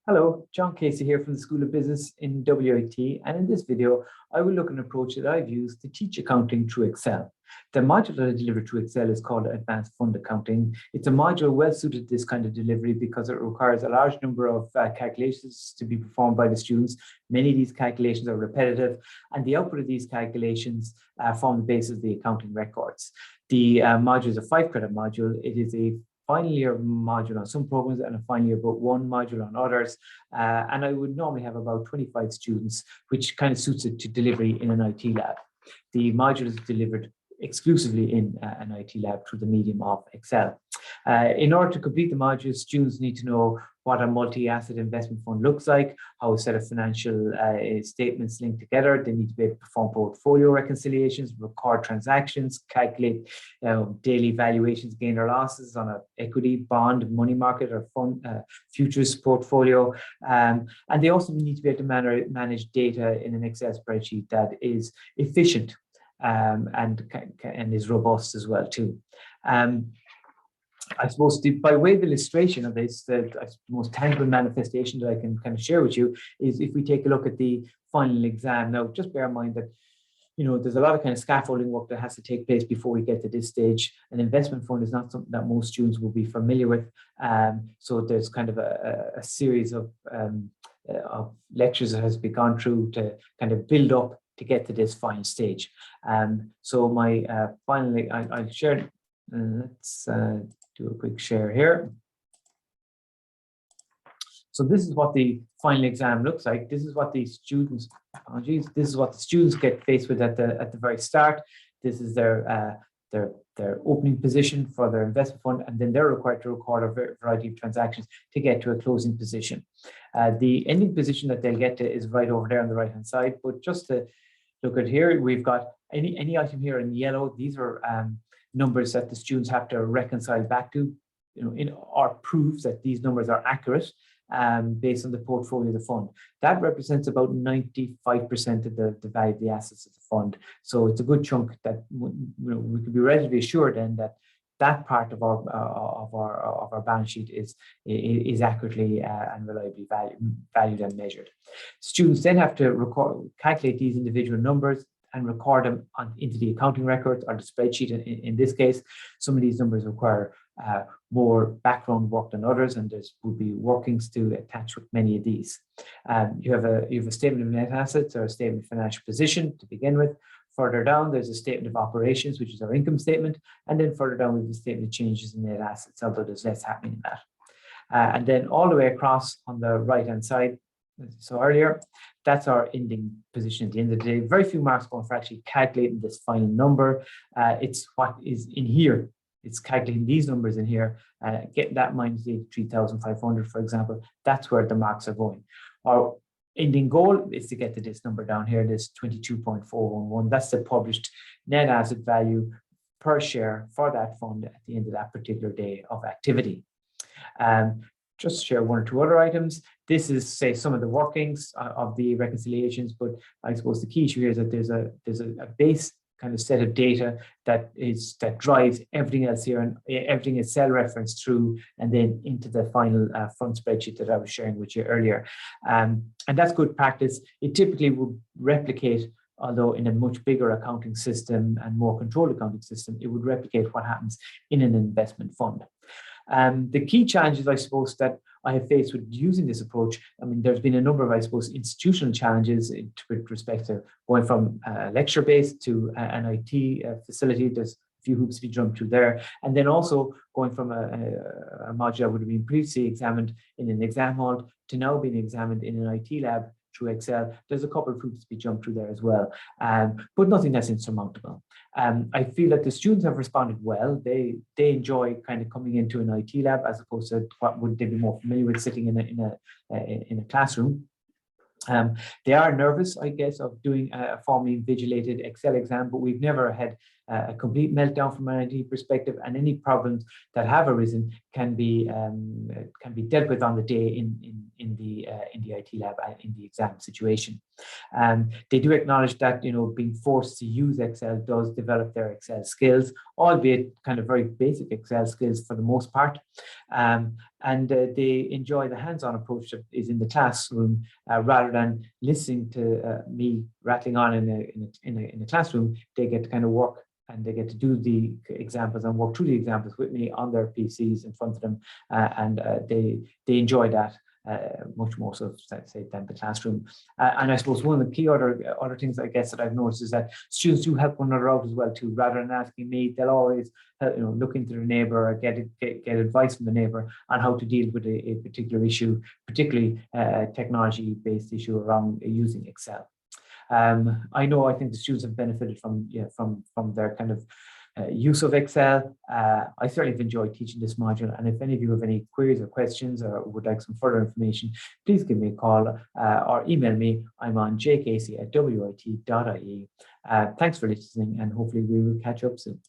Hello, John Casey here from the School of Business in WIT, and in this video I will look at an approach that I've used to teach accounting through Excel. The module that I deliver through Excel is called Advanced Fund Accounting. It's a module well suited to this kind of delivery because it requires a large number of calculations to be performed by the students. Many of these calculations are repetitive, and the output of these calculations form the basis of the accounting records. The module is a 5-credit module. It is a final year module on some programs and a final year but one module on others. And I would normally have about 25 students, which kind of suits it to delivery in an IT lab. The module is delivered exclusively in an IT lab through the medium of Excel. In order to complete the module, students need to know what a multi-asset investment fund looks like, how a set of financial statements link together. They need to be able to perform portfolio reconciliations, record transactions, calculate daily valuations, gain or losses on an equity, bond, money market, or fund futures portfolio. And they also need to be able to manage data in an Excel spreadsheet that is efficient and is robust as well too. I suppose by way of illustration of this, the most tangible manifestation that I can kind of share with you is if we take a look at the final exam. Now, just bear in mind that, there's a lot of kind of scaffolding work that has to take place before we get to this stage. An investment fund is not something that most students will be familiar with. So there's kind of a series of lectures that has been gone through to kind of build up to get to this final stage. So my finally, I'll share. Let's do a quick share here. So this is what the final exam looks like. This is what the students, this is what the students get faced with at the very start. This is their opening position for their investment fund, and then they're required to record a variety of transactions to get to a closing position. The ending position that they'll get to is right over there on the right hand side. But just to look at here, we've got any item here in yellow. These are numbers that the students have to reconcile back to, or proves that these numbers are accurate based on the portfolio of the fund. That represents about 95% of the value of the assets of the fund. So it's a good chunk that we can be relatively assured then that part of our balance sheet is accurately and reliably valued and measured. Students then have to calculate these individual numbers and record them into the accounting records or the spreadsheet. In this case, some of these numbers require more background work than others, and there will be workings to attach with many of these. You have a statement of net assets or a statement of financial position to begin with. Further down, there's a statement of operations, which is our income statement, and then further down we have a statement of changes in net assets, although there's less happening in that. And then all the way across on the right-hand side, as you saw earlier, that's our ending position at the end of the day. Very few marks going for actually calculating this final number. It's what is in here. It's calculating these numbers in here, getting that minus 83,500, for example. That's where the marks are going. Our ending goal is to get to this number down here, this 22.411. That's the published net asset value per share for that fund at the end of that particular day of activity. Just share one or two other items. This is, say, some of the workings of the reconciliations, but I suppose the key issue here is that there's a base kind of set of data that drives everything else here, and everything is cell referenced through and then into the final fund spreadsheet that I was sharing with you earlier. And that's good practice. It typically would replicate, although in a much bigger accounting system and more controlled accounting system, it would replicate what happens in an investment fund. The key challenges, I suppose, that I have faced with using this approach, there's been a number of, I suppose, institutional challenges with respect to going from lecture-based to an IT facility. There's a few hoops to be jumped through there. And then also going from a module that would have been previously examined in an exam hall to now being examined in an IT lab through Excel. There's a couple of hoops to be jumped through there as well, but nothing that's insurmountable. I feel that the students have responded well. They enjoy kind of coming into an IT lab as opposed to what would they be more familiar with sitting in a classroom. They are nervous, I guess, of doing a formally invigilated Excel exam, but we've never had a complete meltdown from an IT perspective, and any problems that have arisen can be dealt with on the day in the IT lab in the exam situation. They do acknowledge that being forced to use Excel does develop their Excel skills, albeit kind of very basic Excel skills for the most part. and they enjoy the hands-on approach that is in the classroom rather than listening to me rattling on in a classroom. They get to kind of work and they get to do the examples and work through the examples with me on their PCs in front of them, and they enjoy that much more so, say, than the classroom. And I suppose one of the key other things I guess that I've noticed is that students do help one another out as well too. Rather than asking me, they'll always look into their neighbour or get advice from the neighbour on how to deal with a particular issue, particularly technology-based issue around using Excel. I think the students have benefited from their kind of use of Excel. I certainly have enjoyed teaching this module, and if any of you have any queries or questions or would like some further information, please give me a call or email me. I'm on jcasey@wit.ie. Thanks for listening, and hopefully we will catch up soon.